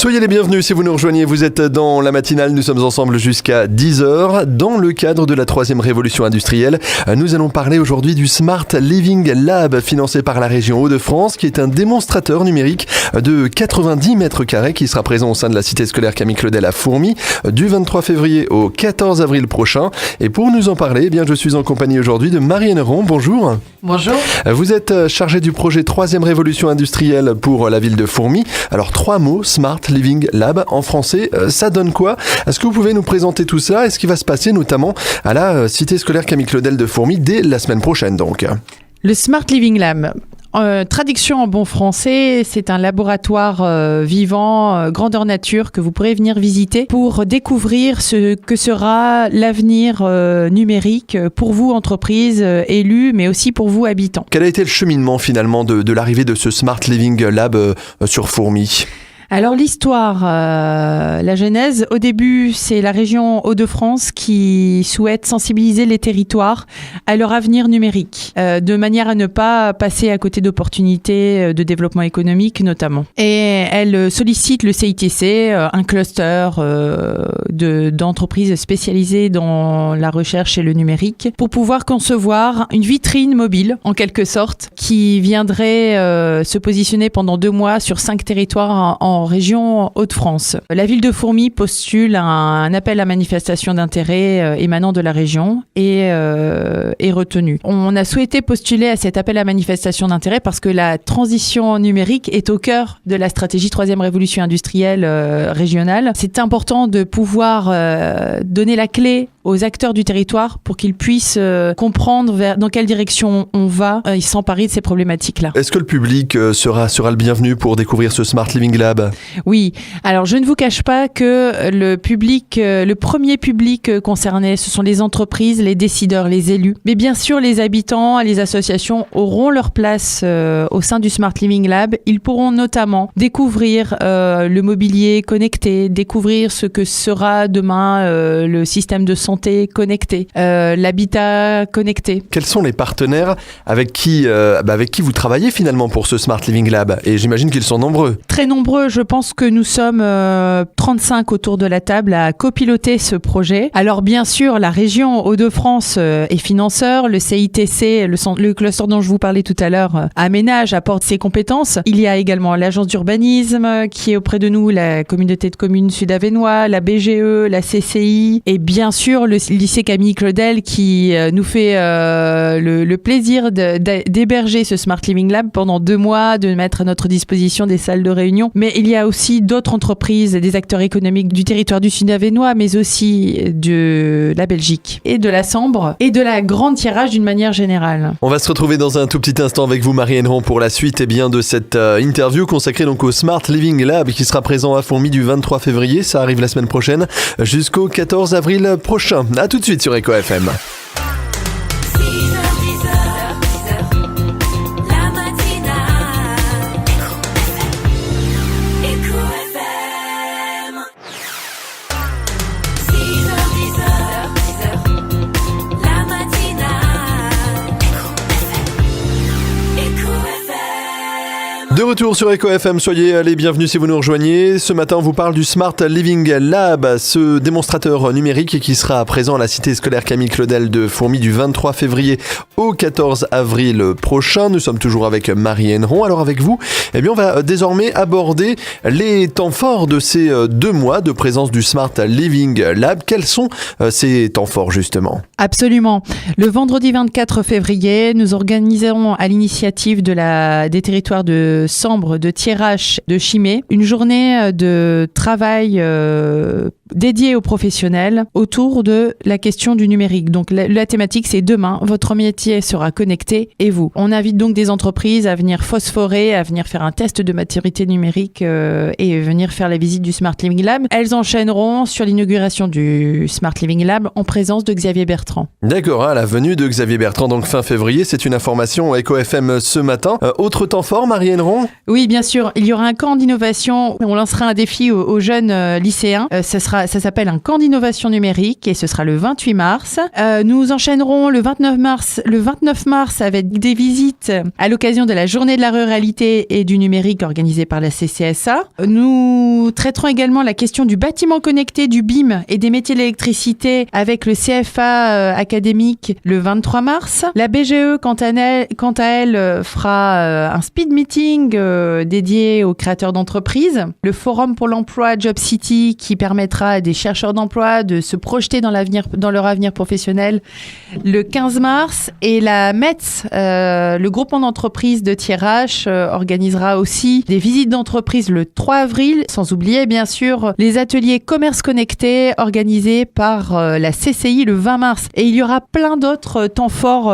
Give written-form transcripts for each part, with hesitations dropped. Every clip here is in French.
Soyez les bienvenus si vous nous rejoignez, vous êtes dans la matinale, nous sommes ensemble jusqu'à 10h. Dans le cadre de la 3e révolution industrielle, nous allons parler aujourd'hui du Smart Living Lab financé par la région Hauts-de-France, qui est un démonstrateur numérique de 90 mètres carrés qui sera présent au sein de la cité scolaire Camille Claudel à Fourmies du 23 février au 14 avril prochain. Et pour nous en parler, je suis en compagnie aujourd'hui de Marie Henneron. Bonjour. Bonjour. Vous êtes chargée du projet 3e révolution industrielle pour la ville de Fourmies. Alors 3 mots, Smart Living Lab en français, ça donne quoi? Est-ce que vous pouvez nous présenter tout ça et ce qui va se passer notamment à la cité scolaire Camille Claudel de Fourmies dès la semaine prochaine donc? Le Smart Living Lab. Traduction en bon français, c'est un laboratoire vivant, grandeur nature, que vous pourrez venir visiter pour découvrir ce que sera l'avenir numérique pour vous, entreprises, élus, mais aussi pour vous, habitants. Quel a été le cheminement finalement de l'arrivée de ce Smart Living Lab sur Fourmies ? Alors l'histoire, la genèse, au début c'est la région Hauts-de-France qui souhaite sensibiliser les territoires à leur avenir numérique, de manière à ne pas passer à côté d'opportunités de développement économique notamment. Et elle sollicite le CITC, un cluster d'entreprises spécialisées dans la recherche et le numérique, pour pouvoir concevoir une vitrine mobile en quelque sorte qui viendrait se positionner pendant 2 mois sur 5 territoires en région Hauts-de-France. La ville de Fourmies postule un appel à manifestation d'intérêt émanant de la région et est retenu. On a souhaité postuler à cet appel à manifestation d'intérêt parce que la transition numérique est au cœur de la stratégie 3e révolution industrielle régionale. C'est important de pouvoir donner la clé aux acteurs du territoire pour qu'ils puissent comprendre dans quelle direction on va et s'emparer de ces problématiques-là. Est-ce que le public sera le bienvenu pour découvrir ce Smart Living Lab ? Oui, alors je ne vous cache pas que le premier public concerné, ce sont les entreprises, les décideurs, les élus. Mais bien sûr, les habitants, les associations auront leur place au sein du Smart Living Lab. Ils pourront notamment découvrir le mobilier connecté, découvrir ce que sera demain le système de santé connecté, l'habitat connecté. Quels sont les partenaires avec qui vous travaillez finalement pour ce Smart Living Lab? Et j'imagine qu'ils sont nombreux. Très nombreux. Je pense que nous sommes 35 autour de la table à copiloter ce projet. Alors bien sûr, la région Hauts-de-France est financeur, le CITC, le cluster dont je vous parlais tout à l'heure, aménage, apporte ses compétences. Il y a également l'agence d'urbanisme qui est auprès de nous, la communauté de communes sud-avesnois, la BGE, la CCI et bien sûr le lycée Camille Claudel qui nous fait le plaisir d'héberger ce Smart Living Lab pendant 2 mois, de mettre à notre disposition des salles de réunion. Mais il y a aussi d'autres entreprises, des acteurs économiques du territoire du Sud-Avesnois, mais aussi de la Belgique et de la Sambre et de la Grande Tirage d'une manière générale. On va se retrouver dans un tout petit instant avec vous, Marie Henneron, pour la suite de cette interview consacrée donc au Smart Living Lab qui sera présent à Fourmies du 23 février. Ça arrive la semaine prochaine jusqu'au 14 avril prochain. A tout de suite sur Eco FM. De retour sur Eco FM, soyez les bienvenus si vous nous rejoignez. Ce matin, on vous parle du Smart Living Lab, ce démonstrateur numérique qui sera présent à la cité scolaire Camille Claudel de Fourmies du 23 février au 14 avril prochain. Nous sommes toujours avec Marie Henneron. Alors avec vous, on va désormais aborder les temps forts de ces 2 mois de présence du Smart Living Lab. Quels sont ces temps forts justement ? Absolument. Le vendredi 24 février, nous organisons à l'initiative des territoires de Sambre, de Thiérache, de Chimay, une journée de travail dédiée aux professionnels autour de la question du numérique. Donc la thématique, c'est demain, votre métier sera connecté et vous. On invite donc des entreprises à venir phosphorer, à venir faire un test de maturité numérique et venir faire la visite du Smart Living Lab. Elles enchaîneront sur l'inauguration du Smart Living Lab en présence de Xavier Bertrand. D'accord, la venue de Xavier Bertrand donc fin février, c'est une information Eco FM ce matin. Autre temps fort, Marie Henneron ? Henron? Oui, bien sûr. Il y aura un camp d'innovation. On lancera un défi aux jeunes lycéens. Ça s'appelle un camp d'innovation numérique et ce sera le 28 mars. Nous enchaînerons le 29 mars avec des visites à l'occasion de la journée de la ruralité et du numérique organisée par la CCSA. Nous traiterons également la question du bâtiment connecté, du BIM et des métiers de l'électricité avec le CFA académique le 23 mars. La BGE, quant à elle, fera un speed meeting dédié aux créateurs d'entreprises. Le Forum pour l'emploi Job City qui permettra à des chercheurs d'emploi de se projeter dans leur avenir professionnel le 15 mars. Et la METS, le groupement d'entreprises de Thiers-H, organisera aussi des visites d'entreprise le 3 avril, sans oublier bien sûr les ateliers commerce connecté organisés par la CCI le 20 mars. Et il y aura plein d'autres temps forts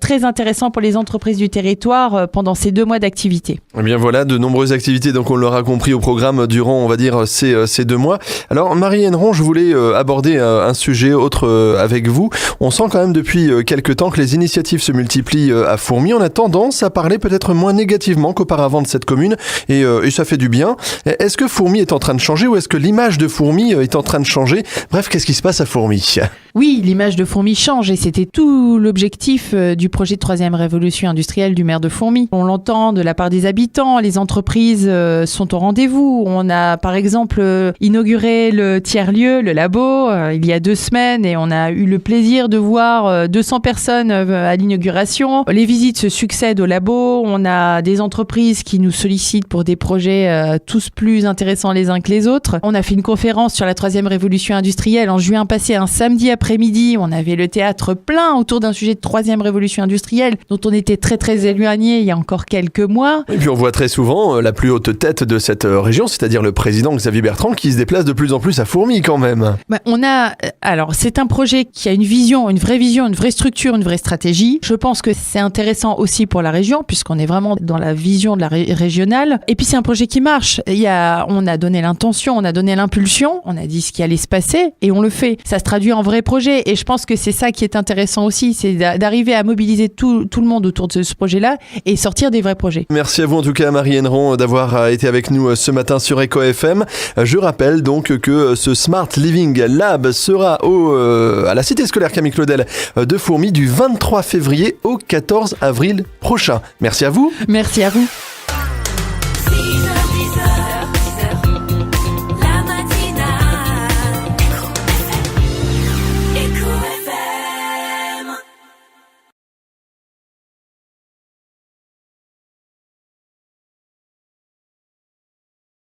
très intéressants pour les entreprises du territoire pendant ces 2 mois d'activité. Eh bien voilà, de nombreuses activités, donc on l'aura compris au programme durant, on va dire, ces 2 mois. Alors Marie Henron, je voulais aborder un sujet autre avec vous. On sent quand même depuis quelques temps que les initiatives se multiplient à Fourmies. On a tendance à parler peut-être moins négativement qu'auparavant de cette commune et ça fait du bien. Est-ce que Fourmies est en train de changer ou est-ce que l'image de Fourmies est en train de changer? Bref, qu'est-ce qui se passe à Fourmies? Oui, l'image de Fourmies change et c'était tout l'objectif du projet de 3e révolution industrielle du maire de Fourmies. On l'entend de la part des habitants, les entreprises sont au rendez-vous. On a par exemple inauguré le tiers-lieu, le labo, il y a 2 semaines et on a eu le plaisir de voir 200 personnes à l'inauguration. Les visites se succèdent au labo, on a des entreprises qui nous sollicitent pour des projets tous plus intéressants les uns que les autres. On a fait une conférence sur la 3e révolution industrielle en juin passé, un samedi après-midi. On avait le théâtre plein autour d'un sujet de 3e révolution industrielle dont on était très très éloigné il y a encore quelques mois. Et puis on voit très souvent la plus haute tête de cette région, c'est-à-dire le président Xavier Bertrand qui se déplace de plus en plus à Fourmies quand même. Alors c'est un projet qui a une vision, une vraie structure, une vraie stratégie. Je pense que c'est intéressant aussi pour la région puisqu'on est vraiment dans la vision de la régionale. Et puis c'est un projet qui marche. On a donné l'intention, on a donné l'impulsion, on a dit ce qui allait se passer et on le fait. Ça se traduit en vrai projet et je pense que c'est ça qui est intéressant aussi, c'est d'arriver à mobiliser tout le monde autour de ce projet-là et sortir des vrais projets. Merci à vous en tout cas Marie Henron d'avoir été avec nous ce matin sur Eco FM. Je rappelle donc que ce Smart Living Lab sera à la cité scolaire Camille Claudel de Fourmies du 23 février au 14 avril prochain. Merci à vous. Merci à vous.